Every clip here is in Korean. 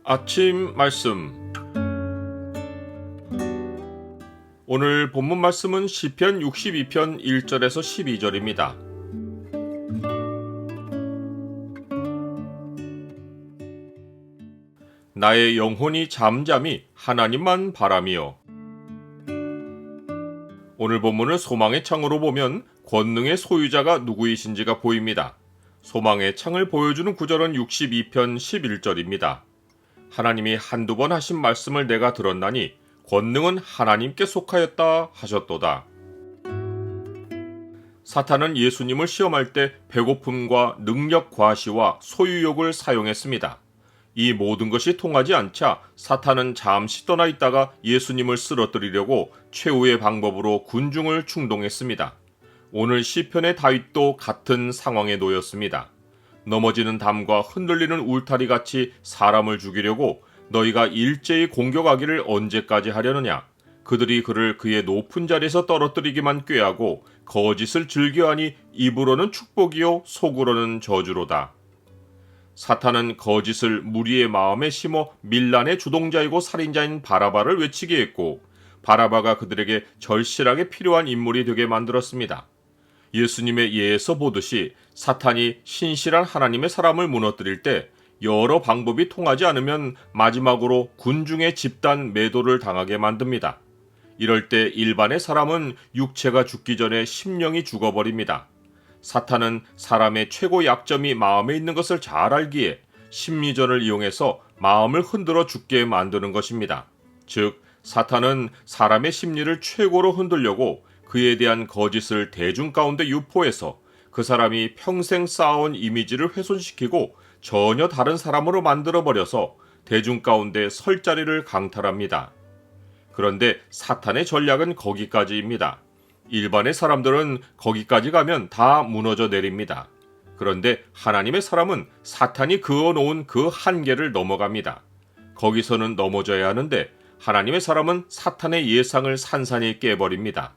아침 말씀. 오늘 본문 말씀은 시편 62편 1절에서 12절입니다. 나의 영혼이 잠잠히 하나님만 바라며. 오늘 본문을 소망의 창으로 보면 권능의 소유자가 누구이신지가 보입니다. 소망의 창을 보여주는 구절은 62편 11절입니다. 하나님이 한두 번 하신 말씀을 내가 들었나니 권능은 하나님께 속하였다 하셨도다. 사탄은 예수님을 시험할 때 배고픔과 능력 과시와 소유욕을 사용했습니다. 이 모든 것이 통하지 않자 사탄은 잠시 떠나 있다가 예수님을 쓰러뜨리려고 최후의 방법으로 군중을 충동했습니다. 오늘 시편의 다윗도 같은 상황에 놓였습니다. 넘어지는 담과 흔들리는 울타리 같이 사람을 죽이려고 너희가 일제히 공격하기를 언제까지 하려느냐? 그들이 그를 그의 높은 자리에서 떨어뜨리기만 꾀하고 거짓을 즐겨하니 입으로는 축복이요 속으로는 저주로다. 사탄은 거짓을 무리의 마음에 심어 밀란의 주동자이고 살인자인 바라바를 외치게 했고 바라바가 그들에게 절실하게 필요한 인물이 되게 만들었습니다. 예수님의 예에서 보듯이 사탄이 신실한 하나님의 사람을 무너뜨릴 때 여러 방법이 통하지 않으면 마지막으로 군중의 집단 매도를 당하게 만듭니다. 이럴 때 일반의 사람은 육체가 죽기 전에 심령이 죽어버립니다. 사탄은 사람의 최고 약점이 마음에 있는 것을 잘 알기에 심리전을 이용해서 마음을 흔들어 죽게 만드는 것입니다. 즉, 사탄은 사람의 심리를 최고로 흔들려고 그에 대한 거짓을 대중 가운데 유포해서 그 사람이 평생 쌓아온 이미지를 훼손시키고 전혀 다른 사람으로 만들어버려서 대중 가운데 설 자리를 강탈합니다. 그런데 사탄의 전략은 거기까지입니다. 일반의 사람들은 거기까지 가면 다 무너져 내립니다. 그런데 하나님의 사람은 사탄이 그어놓은 그 한계를 넘어갑니다. 거기서는 넘어져야 하는데 하나님의 사람은 사탄의 예상을 산산히 깨버립니다.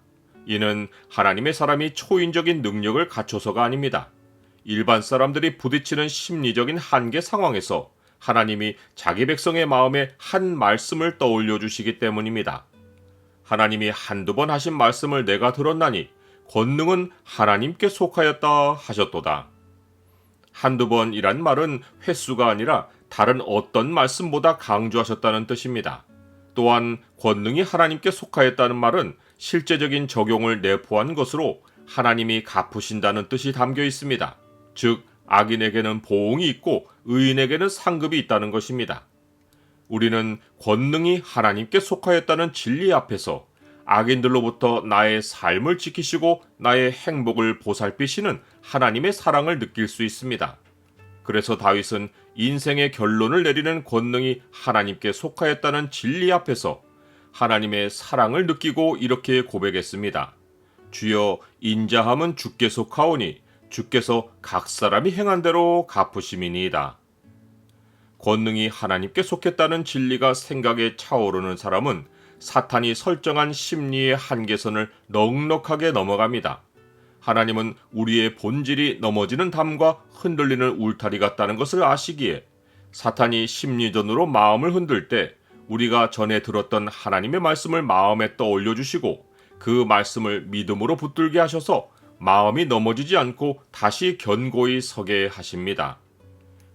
이는 하나님의 사람이 초인적인 능력을 갖춰서가 아닙니다. 일반 사람들이 부딪히는 심리적인 한계 상황에서 하나님이 자기 백성의 마음에 한 말씀을 떠올려 주시기 때문입니다. 하나님이 한두 번 하신 말씀을 내가 들었나니 권능은 하나님께 속하였다 하셨도다. 한두 번이란 말은 횟수가 아니라 다른 어떤 말씀보다 강조하셨다는 뜻입니다. 또한 권능이 하나님께 속하였다는 말은 실제적인 적용을 내포한 것으로 하나님이 갚으신다는 뜻이 담겨 있습니다. 즉, 악인에게는 보응이 있고 의인에게는 상급이 있다는 것입니다. 우리는 권능이 하나님께 속하였다는 진리 앞에서 악인들로부터 나의 삶을 지키시고 나의 행복을 보살피시는 하나님의 사랑을 느낄 수 있습니다. 그래서 다윗은 인생의 결론을 내리는 권능이 하나님께 속하였다는 진리 앞에서 하나님의 사랑을 느끼고 이렇게 고백했습니다. 주여, 인자함은 주께 속하오니 주께서 각 사람이 행한 대로 갚으심이니이다. 권능이 하나님께 속했다는 진리가 생각에 차오르는 사람은 사탄이 설정한 심리의 한계선을 넉넉하게 넘어갑니다. 하나님은 우리의 본질이 넘어지는 담과 흔들리는 울타리 같다는 것을 아시기에 사탄이 심리전으로 마음을 흔들 때 우리가 전에 들었던 하나님의 말씀을 마음에 떠올려 주시고 그 말씀을 믿음으로 붙들게 하셔서 마음이 넘어지지 않고 다시 견고히 서게 하십니다.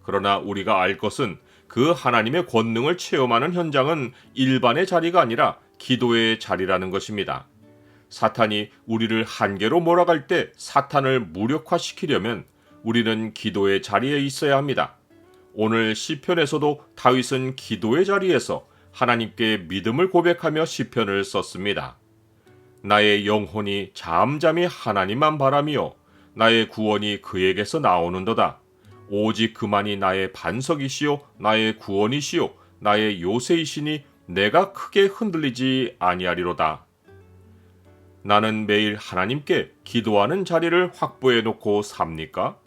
그러나 우리가 알 것은 그 하나님의 권능을 체험하는 현장은 일반의 자리가 아니라 기도의 자리라는 것입니다. 사탄이 우리를 한계로 몰아갈 때 사탄을 무력화시키려면 우리는 기도의 자리에 있어야 합니다. 오늘 시편에서도 다윗은 기도의 자리에서 하나님께 믿음을 고백하며 시편을 썼습니다. 나의 영혼이 잠잠히 하나님만 바라며 나의 구원이 그에게서 나오는도다. 오직 그만이 나의 반석이시요 나의 구원이시요 나의 요새이시니 내가 크게 흔들리지 아니하리로다. 나는 매일 하나님께 기도하는 자리를 확보해 놓고 삽니까?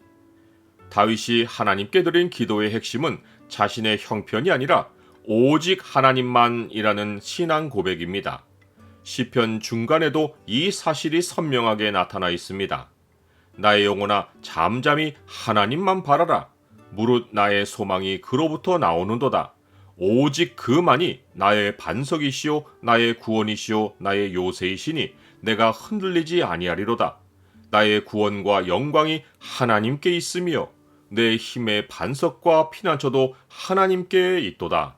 다윗이 하나님께 드린 기도의 핵심은 자신의 형편이 아니라 오직 하나님만이라는 신앙 고백입니다. 시편 중간에도 이 사실이 선명하게 나타나 있습니다. 나의 영혼아 잠잠히 하나님만 바라라. 무릇 나의 소망이 그로부터 나오는도다. 오직 그만이 나의 반석이시요 나의 구원이시요 나의 요새이시니 내가 흔들리지 아니하리로다. 나의 구원과 영광이 하나님께 있으며 내 힘의 반석과 피난처도 하나님께 있도다.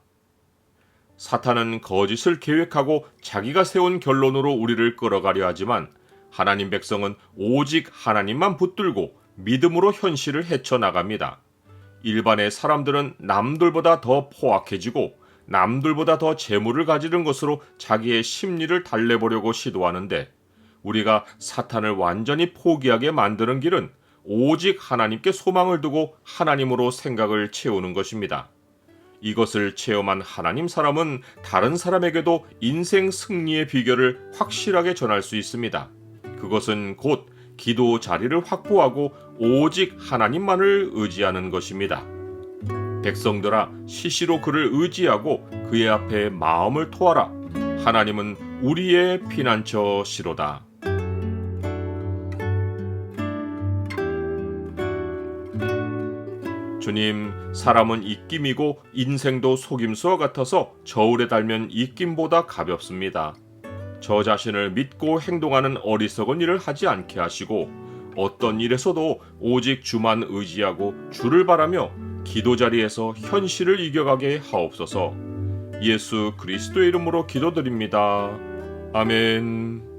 사탄은 거짓을 계획하고 자기가 세운 결론으로 우리를 끌어가려 하지만 하나님 백성은 오직 하나님만 붙들고 믿음으로 현실을 헤쳐나갑니다. 일반의 사람들은 남들보다 더 포악해지고 남들보다 더 재물을 가지는 것으로 자기의 심리를 달래보려고 시도하는데 우리가 사탄을 완전히 포기하게 만드는 길은 오직 하나님께 소망을 두고 하나님으로 생각을 채우는 것입니다. 이것을 체험한 하나님 사람은 다른 사람에게도 인생 승리의 비결을 확실하게 전할 수 있습니다. 그것은 곧 기도 자리를 확보하고 오직 하나님만을 의지하는 것입니다. 백성들아, 시시로 그를 의지하고 그의 앞에 마음을 토하라. 하나님은 우리의 피난처시로다. 주님, 사람은 입김이고 인생도 속임수와 같아서 저울에 달면 입김보다 가볍습니다. 저 자신을 믿고 행동하는 어리석은 일을 하지 않게 하시고 어떤 일에서도 오직 주만 의지하고 주를 바라며 기도 자리에서 현실을 이겨가게 하옵소서. 예수 그리스도의 이름으로 기도드립니다. 아멘.